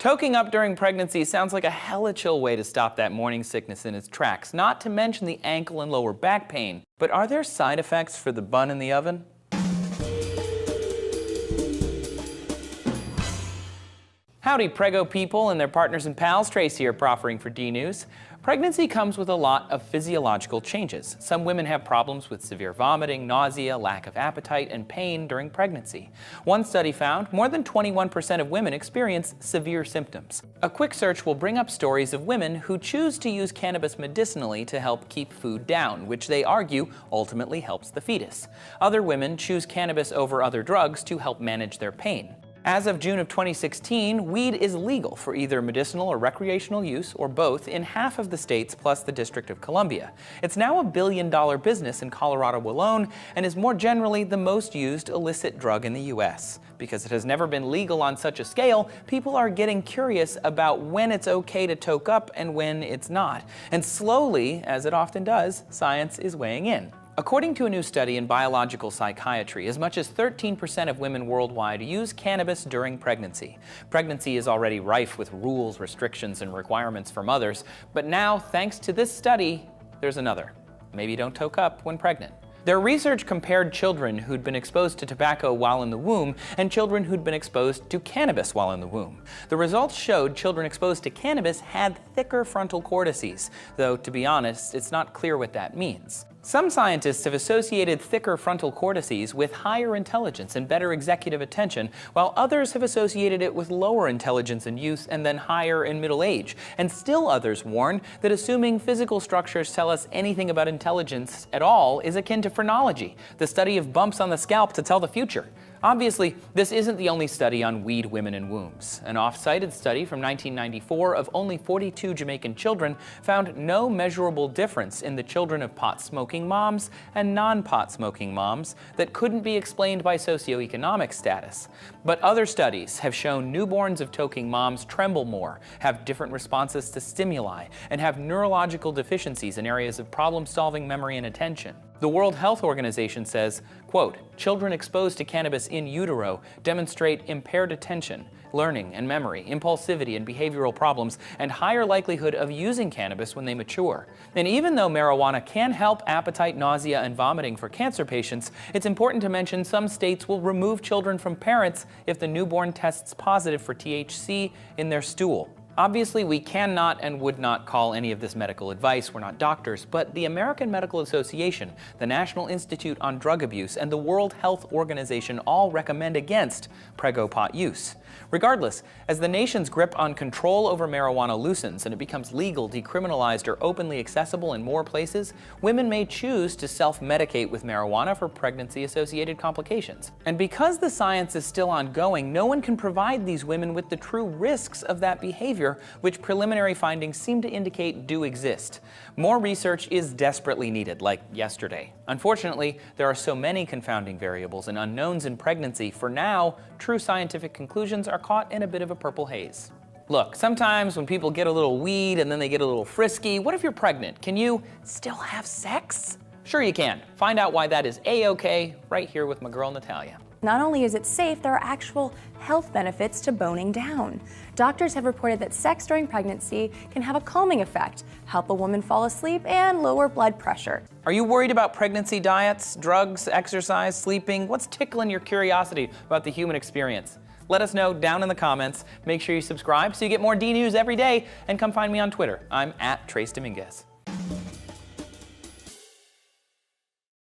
Toking up during pregnancy sounds like a hella chill way to stop that morning sickness in its tracks, not to mention the ankle and lower back pain. But are there side effects for the bun in the oven? Howdy, Prego people and their partners and pals. Trace here, proffering for D-News. Pregnancy comes with a lot of physiological changes. Some women have problems with severe vomiting, nausea, lack of appetite, and pain during pregnancy. One study found more than 21% of women experience severe symptoms. A quick search will bring up stories of women who choose to use cannabis medicinally to help keep food down, which they argue ultimately helps the fetus. Other women choose cannabis over other drugs to help manage their pain. As of June of 2016, weed is legal for either medicinal or recreational use, or both, in half of the states plus the District of Columbia. It's now a billion-dollar business in Colorado alone, and is more generally the most used illicit drug in the U.S. Because it has never been legal on such a scale, people are getting curious about when it's okay to toke up and when it's not. And slowly, as it often does, science is weighing in. According to a new study in biological psychiatry, as much as 13% of women worldwide use cannabis during pregnancy. Pregnancy is already rife with rules, restrictions, and requirements from others, but now, thanks to this study, there's another. Maybe don't toke up when pregnant. Their research compared children who'd been exposed to tobacco while in the womb and children who'd been exposed to cannabis while in the womb. The results showed children exposed to cannabis had thicker frontal cortices, though to be honest, it's not clear what that means. Some scientists have associated thicker frontal cortices with higher intelligence and better executive attention, while others have associated it with lower intelligence in youth and then higher in middle age. And still others warn that assuming physical structures tell us anything about intelligence at all is akin to phrenology, the study of bumps on the scalp to tell the future. Obviously, this isn't the only study on weed women and wombs. An off-cited study from 1994 of only 42 Jamaican children found no measurable difference in the children of pot-smoking moms and non-pot-smoking moms that couldn't be explained by socioeconomic status. But other studies have shown newborns of toking moms tremble more, have different responses to stimuli, and have neurological deficiencies in areas of problem-solving, memory, and attention. The World Health Organization says, quote, "Children exposed to cannabis in utero demonstrate impaired attention, learning and memory, impulsivity and behavioral problems, and higher likelihood of using cannabis when they mature." And even though marijuana can help appetite, nausea, and vomiting for cancer patients, it's important to mention some states will remove children from parents if the newborn tests positive for THC in their stool. Obviously, we cannot and would not call any of this medical advice. We're not doctors, but the American Medical Association, the National Institute on Drug Abuse, and the World Health Organization all recommend against Prego pot use. Regardless, as the nation's grip on control over marijuana loosens and it becomes legal, decriminalized, or openly accessible in more places, women may choose to self-medicate with marijuana for pregnancy-associated complications. And because the science is still ongoing, no one can provide these women with the true risks of that behavior, which preliminary findings seem to indicate do exist. More research is desperately needed, like yesterday. Unfortunately, there are so many confounding variables and unknowns in pregnancy. For now, true scientific conclusions are caught in a bit of a purple haze. Look, sometimes when people get a little weed and then they get a little frisky, what if you're pregnant? Can you still have sex? Sure you can. Find out why that is A-okay right here with my girl Natalia. Not only is it safe, there are actual health benefits to boning down. Doctors have reported that sex during pregnancy can have a calming effect, help a woman fall asleep, and lower blood pressure. Are you worried about pregnancy diets, drugs, exercise, sleeping? What's tickling your curiosity about the human experience? Let us know down in the comments. Make sure you subscribe so you get more D-News every day, and come find me on Twitter. I'm @TraceDominguez.